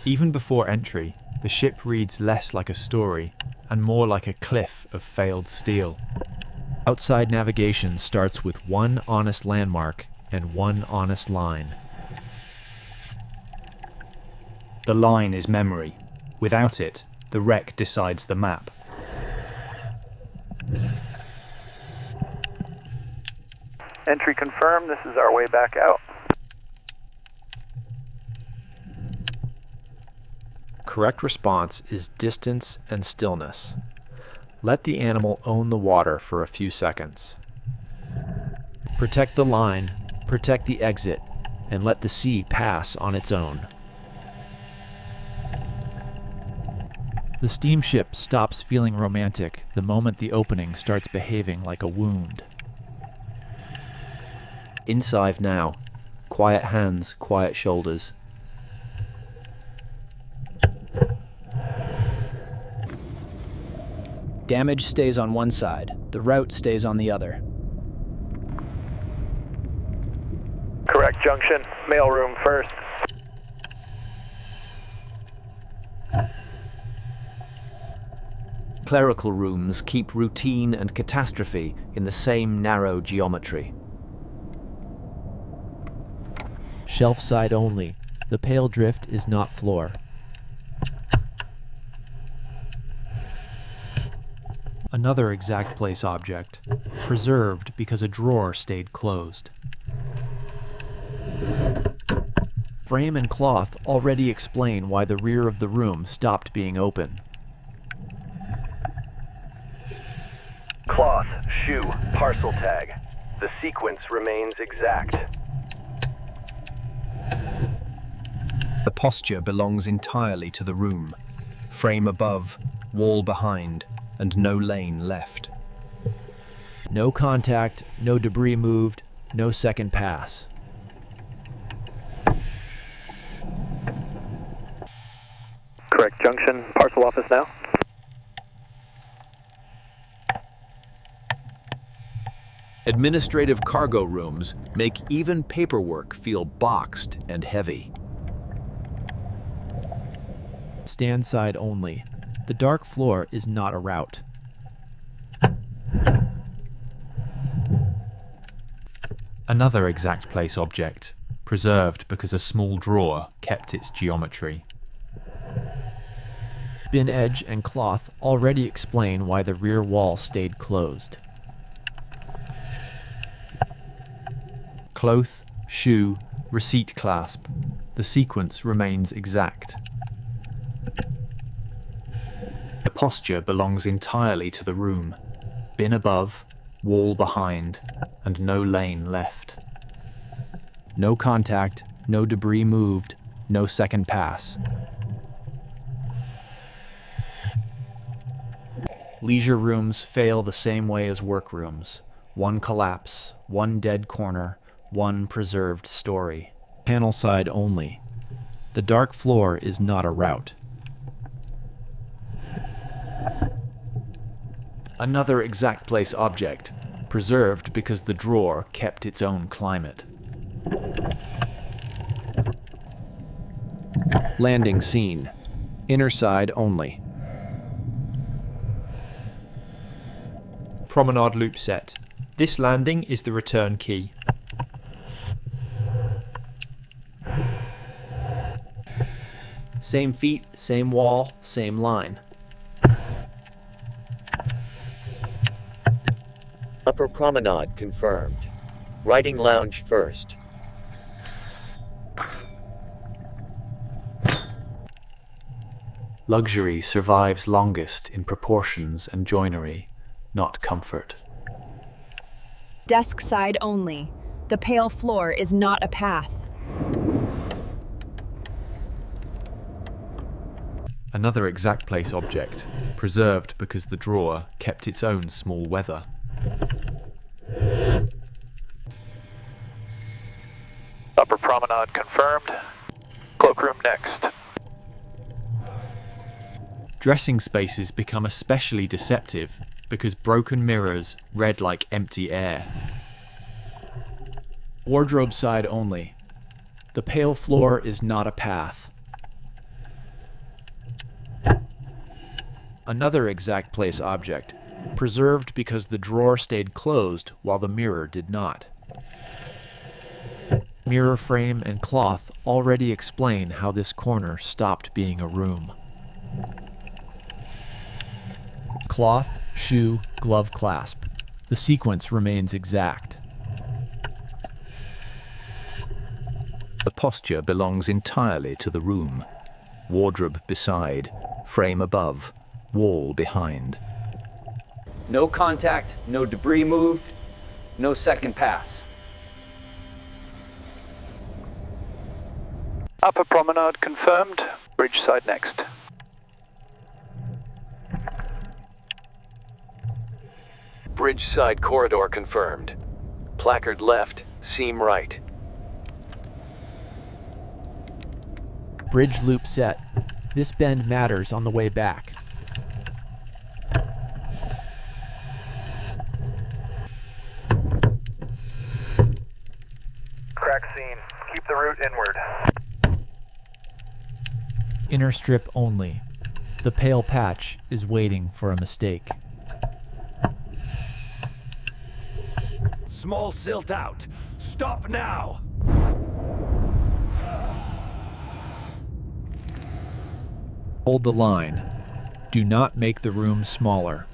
Even before entry, the ship reads less like a story and more like a cliff of failed steel. Outside navigation starts with one honest landmark and one honest line. The line is memory. Without it, the wreck decides the map. Entry confirmed, this is our way back out. Correct response is distance and stillness. Let the animal own the water for a few seconds. Protect the line, protect the exit, and let the sea pass on its own. The steamship stops feeling romantic the moment the opening starts behaving like a wound. Inside now. Quiet hands, quiet shoulders. Damage stays on one side. The route stays on the other. Correct junction, mailroom first. Clerical rooms keep routine and catastrophe in the same narrow geometry. Shelf side only. The pale drift is not floor. Another exact place object, preserved because a drawer stayed closed. Frame and cloth already explain why the rear of the room stopped being open. Cloth, shoe, parcel tag. The sequence remains exact. The posture belongs entirely to the room. Frame above, wall behind, and no lane left. No contact, no debris moved, no second pass. Correct junction, parcel office now. Administrative cargo rooms make even paperwork feel boxed and heavy. Stand side only. The dark floor is not a route. Another exact place object, preserved because a small drawer kept its geometry. Bin edge and cloth already explain why the rear wall stayed closed. Cloth, shoe, receipt clasp. The sequence remains exact. The posture belongs entirely to the room. Bin above, wall behind, and no lane left. No contact, no debris moved, no second pass. Leisure rooms fail the same way as workrooms. One collapse, one dead corner, one preserved story. Panel side only. The dark floor is not a route. Another exact place object, preserved because the drawer kept its own climate. Landing scene. Inner side only. Promenade loop set. This landing is the return key. Same feet, same wall, same line. Upper promenade confirmed. Writing lounge first. Luxury survives longest in proportions and joinery, not comfort. Desk side only. The pale floor is not a path. Another exact place object, preserved because the drawer kept its own small weather. Upper promenade confirmed. Cloakroom next. Dressing spaces become especially deceptive because broken mirrors read like empty air. Wardrobe side only. The pale floor is not a path. Another exact place object, preserved because the drawer stayed closed while the mirror did not. Mirror frame and cloth already explain how this corner stopped being a room. Cloth, shoe, glove clasp. The sequence remains exact. The posture belongs entirely to the room. Wardrobe beside, frame above, wall behind. No contact, no debris moved, no second pass. Upper promenade confirmed. Bridge side next. Bridge side corridor confirmed. Placard left, seam right. Bridge loop set. This bend matters on the way back. Crack scene. Keep the route inward. Inner strip only. The pale patch is waiting for a mistake. Small silt out. Stop now. Hold the line. Do not make the room smaller.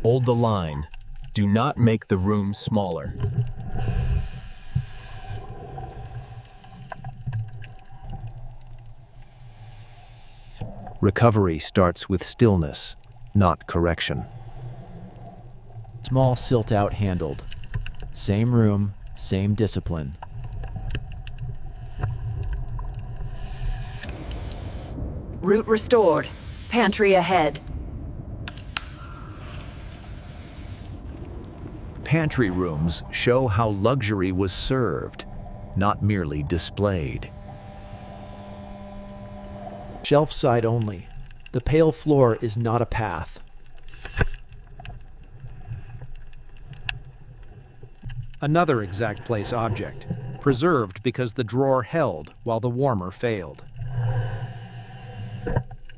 Hold the line. Do not make the room smaller. Recovery starts with stillness, not correction. Small silt out handled. Same room, same discipline. Route restored. Pantry ahead. Pantry rooms show how luxury was served, not merely displayed. Shelf side only. The pale floor is not a path. Another exact place object, preserved because the drawer held while the warmer failed.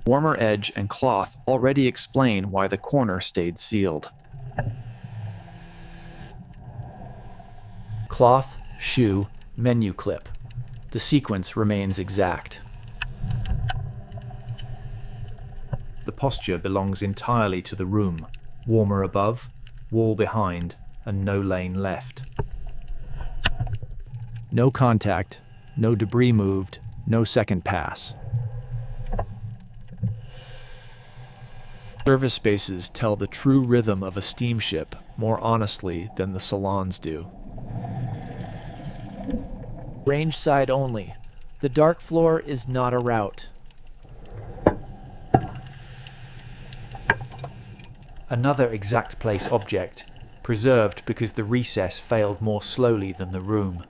Warmer edge and cloth already explain why the corner stayed sealed. Cloth, shoe, menu clip. The sequence remains exact. The posture belongs entirely to the room. Warmer above, wall behind, and no lane left. No contact, no debris moved, no second pass. Service spaces tell the true rhythm of a steamship more honestly than the salons do. Range side only. The dark floor is not a route. Another exact place object, preserved because the recess failed more slowly than the room.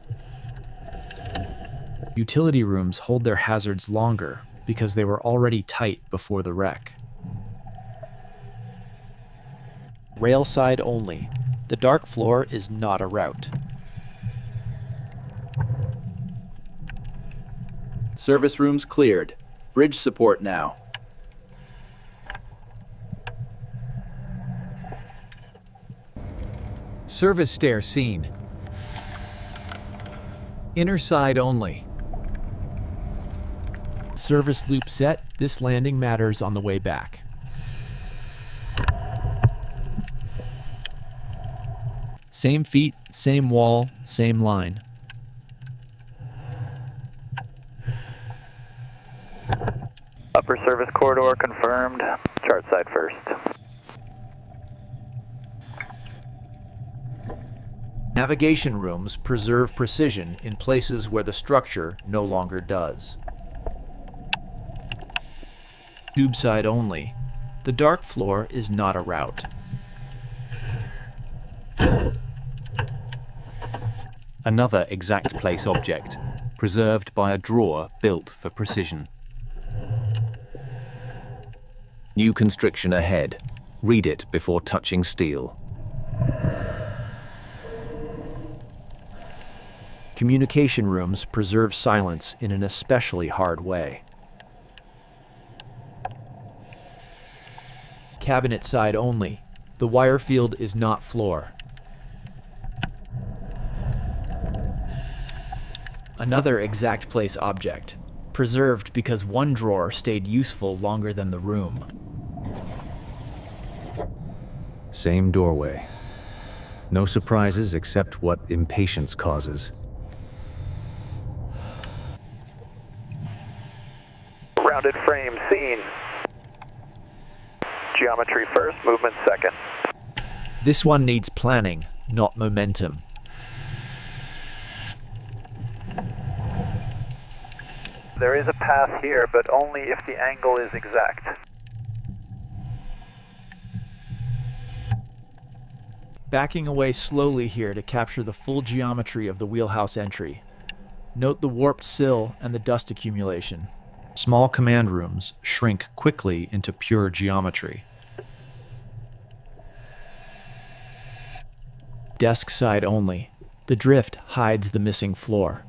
Utility rooms hold their hazards longer because they were already tight before the wreck. Rail side only. The dark floor is not a route. Service rooms cleared. Bridge support now. Service stair seen. Inner side only. Service loop set. This landing matters on the way back. Same feet, same wall, same line. Upper service corridor confirmed. Chart side first. Navigation rooms preserve precision in places where the structure no longer does. Tube side only. The dark floor is not a route. Another exact place object, preserved by a drawer built for precision. New constriction ahead. Read it before touching steel. Communication rooms preserve silence in an especially hard way. Cabinet side only. The wire field is not floor. Another exact place object, preserved because one drawer stayed useful longer than the room. Same doorway. No surprises except what impatience causes. Rounded frame seen. Geometry first, movement second. This one needs planning, not momentum. There is a path here, but only if the angle is exact. Backing away slowly here to capture the full geometry of the wheelhouse entry. Note the warped sill and the dust accumulation. Small command rooms shrink quickly into pure geometry. Desk side only. The drift hides the missing floor.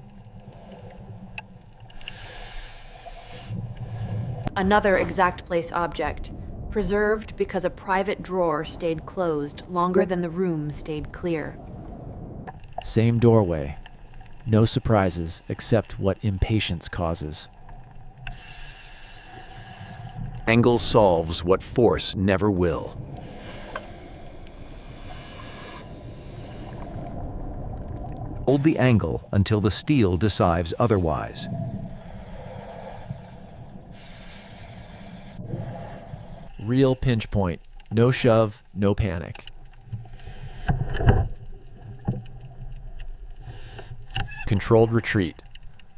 Another exact place object, preserved because a private drawer stayed closed longer than the room stayed clear. Same doorway. No surprises except what impatience causes. Angle solves what force never will. Hold the angle until the steel decides otherwise. Real pinch point. No shove, no panic. Controlled retreat.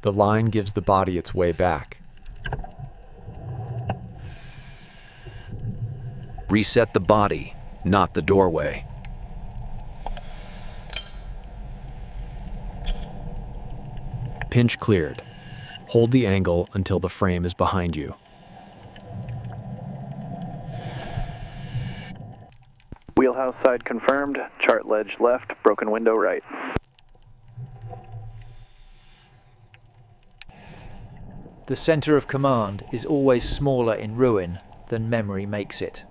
The line gives the body its way back. Reset the body, not the doorway. Pinch cleared. Hold the angle until the frame is behind you. Wheelhouse side confirmed, chart ledge left, broken window right. The center of command is always smaller in ruin than memory makes it.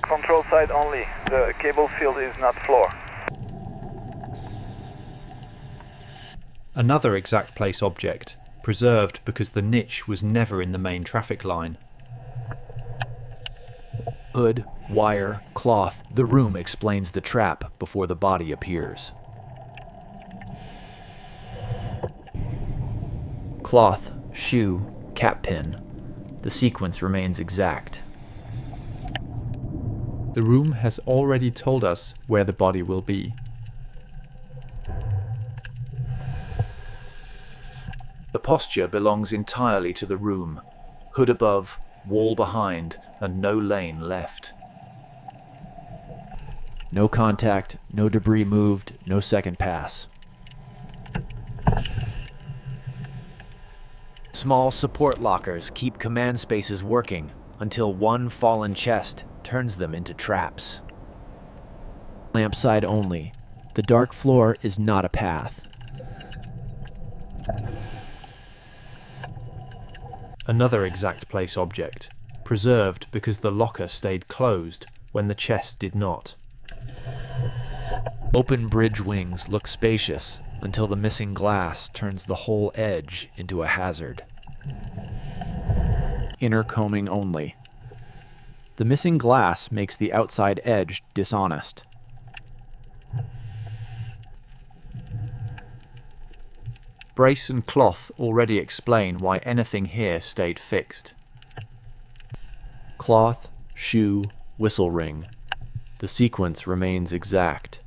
Control side only, the cable field is not floor. Another exact place object, preserved because the niche was never in the main traffic line. Hood, wire, cloth, the room explains the trap before the body appears. Cloth, shoe, cap pin. The sequence remains exact. The room has already told us where the body will be. The posture belongs entirely to the room. Hood above, wall behind, and no lane left. No contact, no debris moved, no second pass. Small support lockers keep command spaces working until one fallen chest turns them into traps. Lamp side only. The dark floor is not a path. Another exact place object, preserved because the locker stayed closed when the chest did not. Open bridge wings look spacious until the missing glass turns the whole edge into a hazard. Inner combing only. The missing glass makes the outside edge dishonest. Brace and cloth already explain why anything here stayed fixed. Cloth, shoe, whistle ring. The sequence remains exact.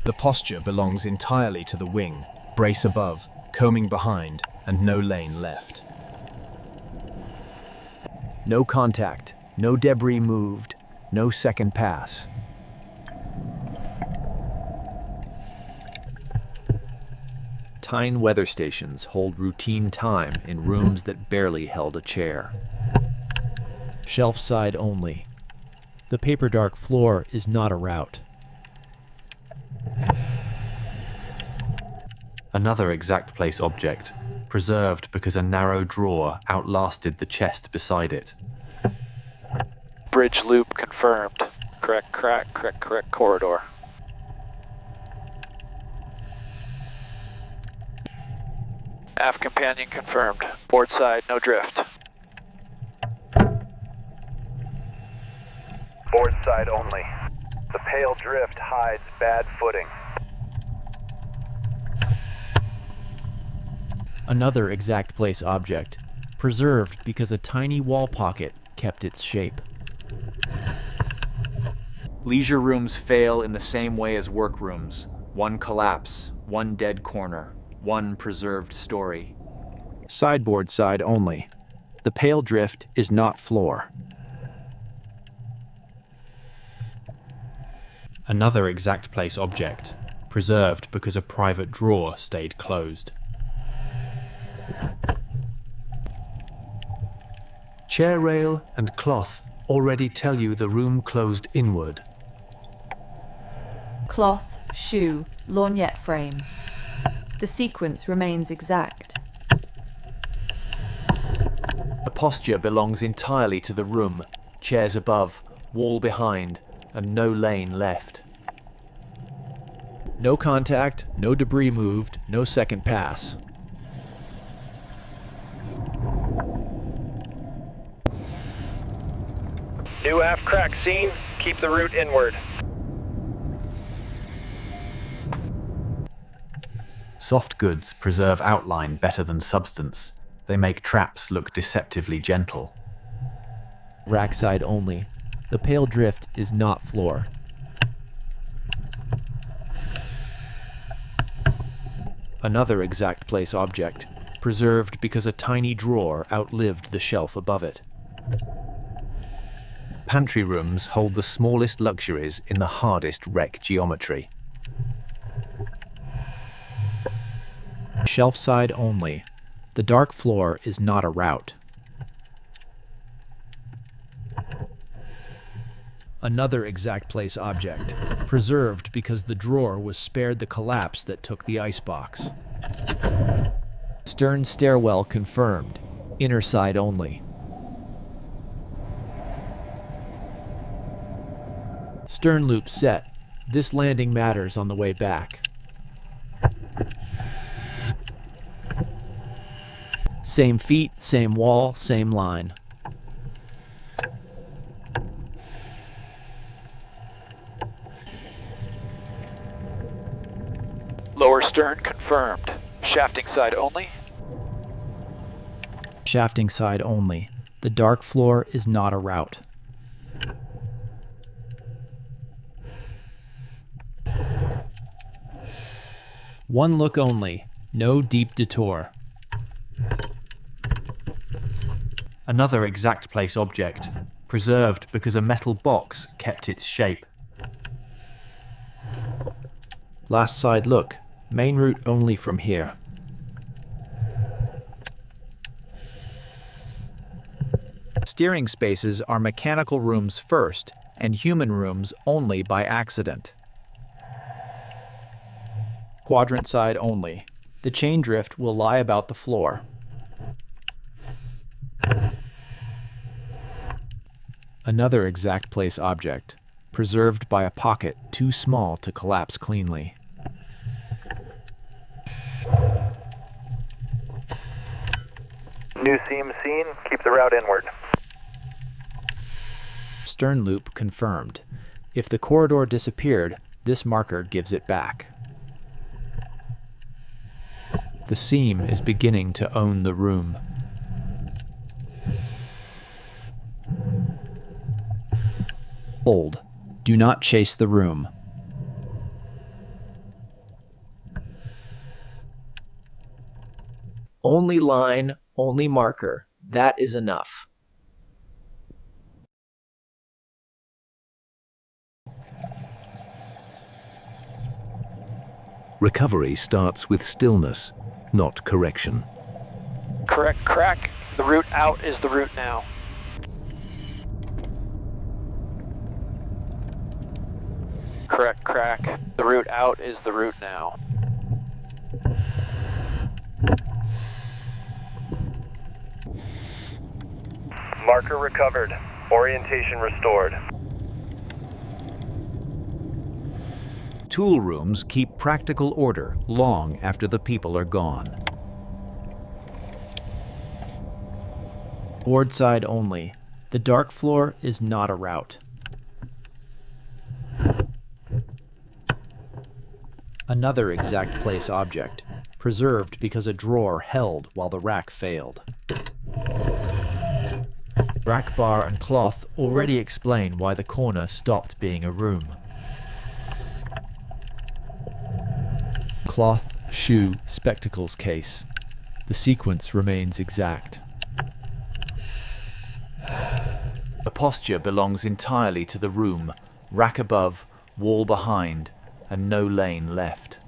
The posture belongs entirely to the wing, brace above, combing behind, and no lane left. No contact, no debris moved, no second pass. Tyne weather stations hold routine time in rooms that barely held a chair. Shelf side only. The paper dark floor is not a route. Another exact place object, preserved because a narrow drawer outlasted the chest beside it. Bridge loop confirmed. Correct corridor. Aft companion confirmed. Board side, no drift. Board side only. The pale drift hides bad footing. Another exact place object, preserved because a tiny wall pocket kept its shape. Leisure rooms fail in the same way as workrooms. One collapse, one dead corner, one preserved story. Sideboard side only. The pale drift is not floor. Another exact place object, preserved because a private drawer stayed closed. Chair rail and cloth already tell you the room closed inward. Cloth, shoe, lorgnette frame. The sequence remains exact. The posture belongs entirely to the room. Chairs above, wall behind, and no lane left. No contact, no debris moved, no second pass. New aft crack seen. Keep the route inward. Soft goods preserve outline better than substance. They make traps look deceptively gentle. Rack side only. The pale drift is not floor. Another exact place object, preserved because a tiny drawer outlived the shelf above it. Pantry rooms hold the smallest luxuries in the hardest wreck geometry. Shelf side only. The dark floor is not a route. Another exact place object, preserved because the drawer was spared the collapse that took the icebox. Stern stairwell confirmed. Inner side only. Stern loop set. This landing matters on the way back. Same feet, same wall, same line. Lower stern confirmed. Shafting side only. Shafting side only. The dark floor is not a route. One look only. No deep detour. Another exact place object, preserved because a metal box kept its shape. Last side look. Main route only from here. Steering spaces are mechanical rooms first, and human rooms only by accident. Quadrant side only. The chain drift will lie about the floor. Another exact place object, preserved by a pocket too small to collapse cleanly. New seam seen. Keep the route inward. Stern loop confirmed. If the corridor disappeared, this marker gives it back. The seam is beginning to own the room. Hold. Do not chase the room. Only line, only marker. That is enough. Recovery starts with stillness, not correction. Correct crack. The route out is the route now. Correct crack. The route out is the route now. Marker recovered. Orientation restored. Tool rooms keep practical order long after the people are gone. Board side only. The dark floor is not a route. Another exact place object, preserved because a drawer held while the rack failed. Rack bar and cloth already explain why the corner stopped being a room. Cloth, shoe, spectacles case. The sequence remains exact. The posture belongs entirely to the room, rack above, wall behind, and no lane left.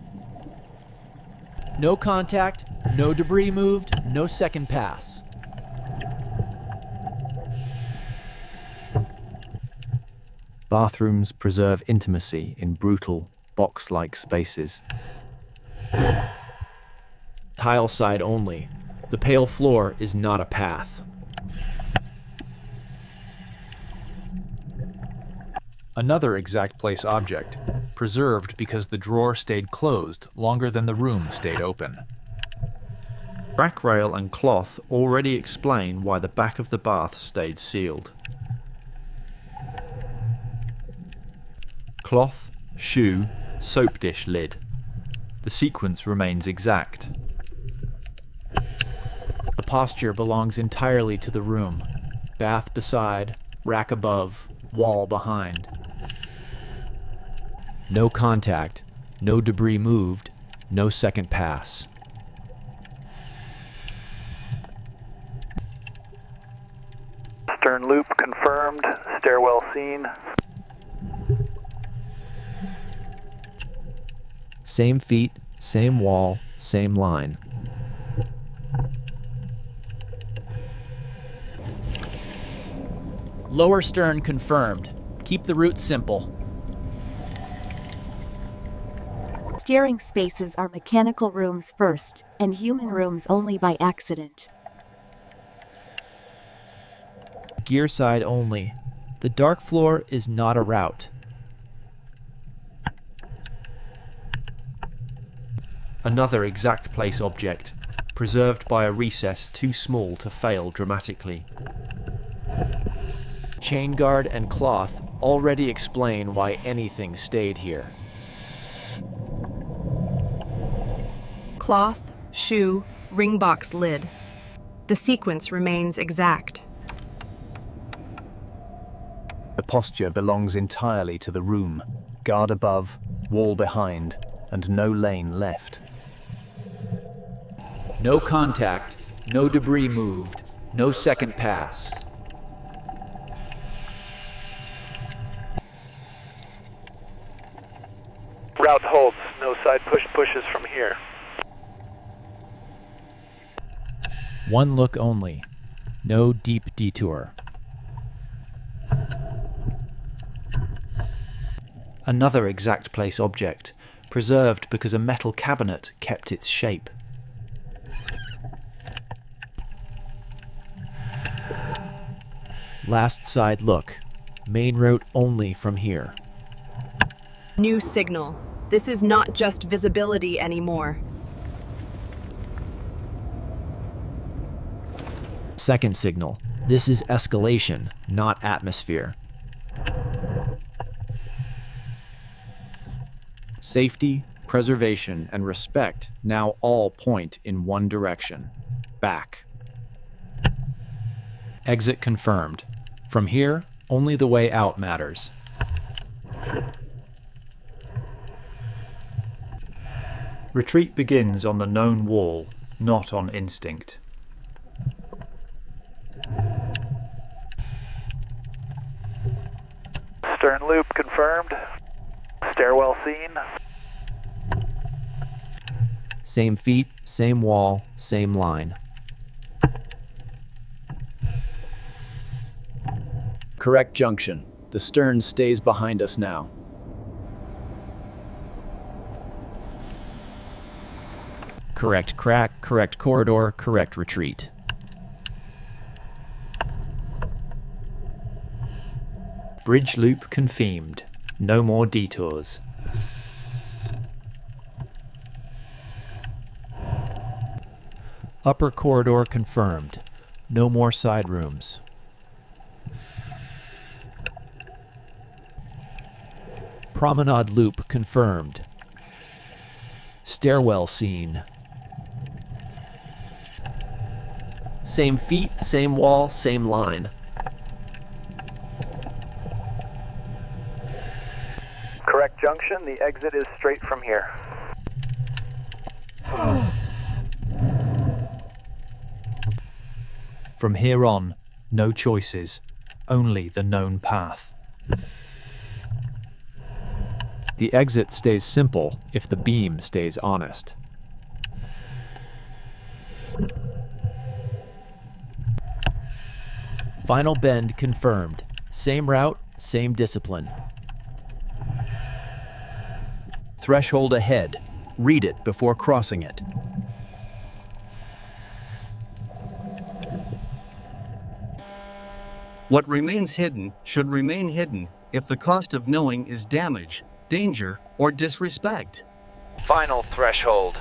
No contact, no debris moved, no second pass. Bathrooms preserve intimacy in brutal, box-like spaces. Tile side only. The pale floor is not a path. Another exact place object, preserved because the drawer stayed closed longer than the room stayed open. Rack rail and cloth already explain why the back of the bath stayed sealed. Cloth, shoe, soap dish lid. The sequence remains exact. The posture belongs entirely to the room. Bath beside, rack above, wall behind. No contact, no debris moved, no second pass. Stern loop confirmed. Stairwell seen. Same feet, same wall, same line. Lower stern confirmed. Keep the route simple. Steering spaces are mechanical rooms first, and human rooms only by accident. Gear side only. The dark floor is not a route. Another exact place object, preserved by a recess too small to fail dramatically. Chain guard and cloth already explain why anything stayed here. Cloth, shoe, ring box lid. The sequence remains exact. The posture belongs entirely to the room, guard above, wall behind, and no lane left. No contact, no debris moved, no second pass. Route holds. No side pushes from here. One look only. No deep detour. Another exact place object, preserved because a metal cabinet kept its shape. Last side look. Main route only from here. New signal. This is not just visibility anymore. Second signal. This is escalation, not atmosphere. Safety, preservation, and respect now all point in one direction. Back. Exit confirmed. From here, only the way out matters. Retreat begins on the known wall, not on instinct. Stern loop confirmed. Stairwell seen. Same feet, same wall, same line. Correct junction. The stern stays behind us now. Correct crack, correct corridor, correct retreat. Bridge loop confirmed. No more detours. Upper corridor confirmed. No more side rooms. Promenade loop confirmed. Stairwell seen. Same feet, same wall, same line. Correct junction. The exit is straight from here. From here on, no choices, only the known path. The exit stays simple if the beam stays honest. Final bend confirmed. Same route, same discipline. Threshold ahead. Read it before crossing it. What remains hidden should remain hidden if the cost of knowing is damage, danger, or disrespect. Final threshold.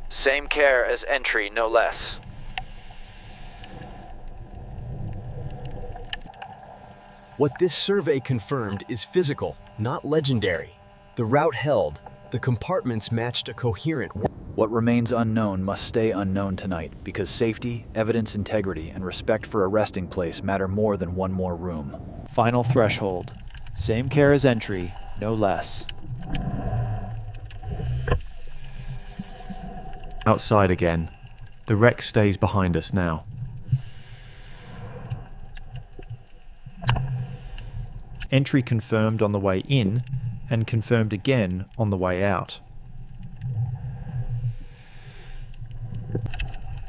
Same care as entry, no less. What this survey confirmed is physical, not legendary. The route held, the compartments matched a coherent. What remains unknown must stay unknown tonight, because safety, evidence integrity, and respect for a resting place matter more than one more room. Final threshold. Same care as entry, no less. Outside again. The wreck stays behind us now. Entry confirmed on the way in, and confirmed again on the way out.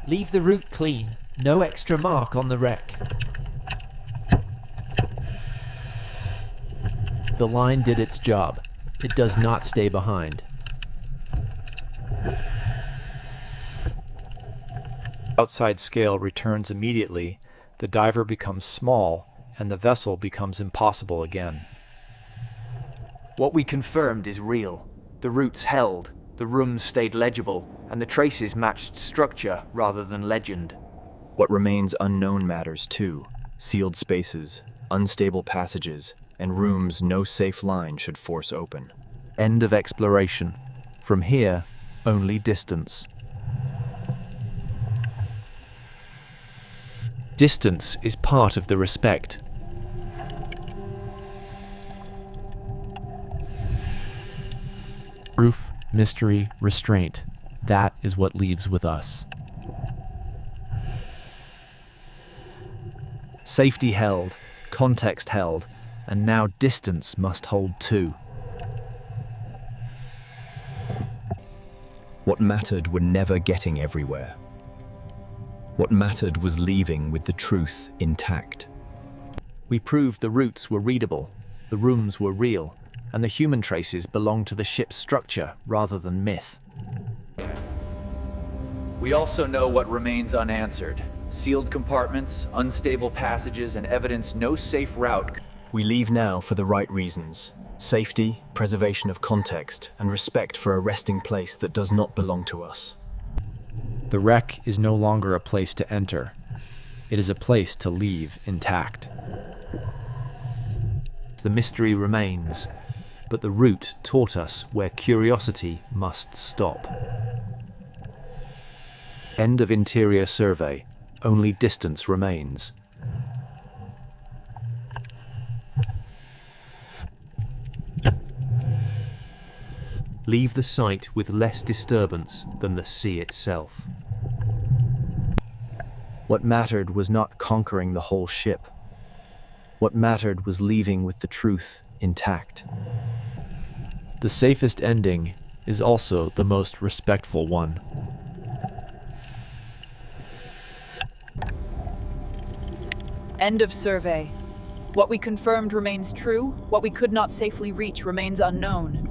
Leave the route clean. No extra mark on the wreck. The line did its job. It does not stay behind. Outside scale returns immediately, the diver becomes small, and the vessel becomes impossible again. What we confirmed is real. The routes held, the rooms stayed legible, and the traces matched structure rather than legend. What remains unknown matters too. Sealed spaces, unstable passages, and rooms no safe line should force open. End of exploration. From here, only distance. Distance is part of the respect. Proof, mystery, restraint. That is what leaves with us. Safety held, context held, and now distance must hold too. What mattered were never getting everywhere. What mattered was leaving with the truth intact. We proved the routes were readable, the rooms were real, and the human traces belonged to the ship's structure rather than myth. We also know what remains unanswered. Sealed compartments, unstable passages, and evidence no safe route. We leave now for the right reasons. Safety, preservation of context, and respect for a resting place that does not belong to us. The wreck is no longer a place to enter. It is a place to leave intact. The mystery remains, but the route taught us where curiosity must stop. End of interior survey. Only distance remains. Leave the site with less disturbance than the sea itself. What mattered was not conquering the whole ship. What mattered was leaving with the truth intact. The safest ending is also the most respectful one. End of survey. What we confirmed remains true, what we could not safely reach remains unknown.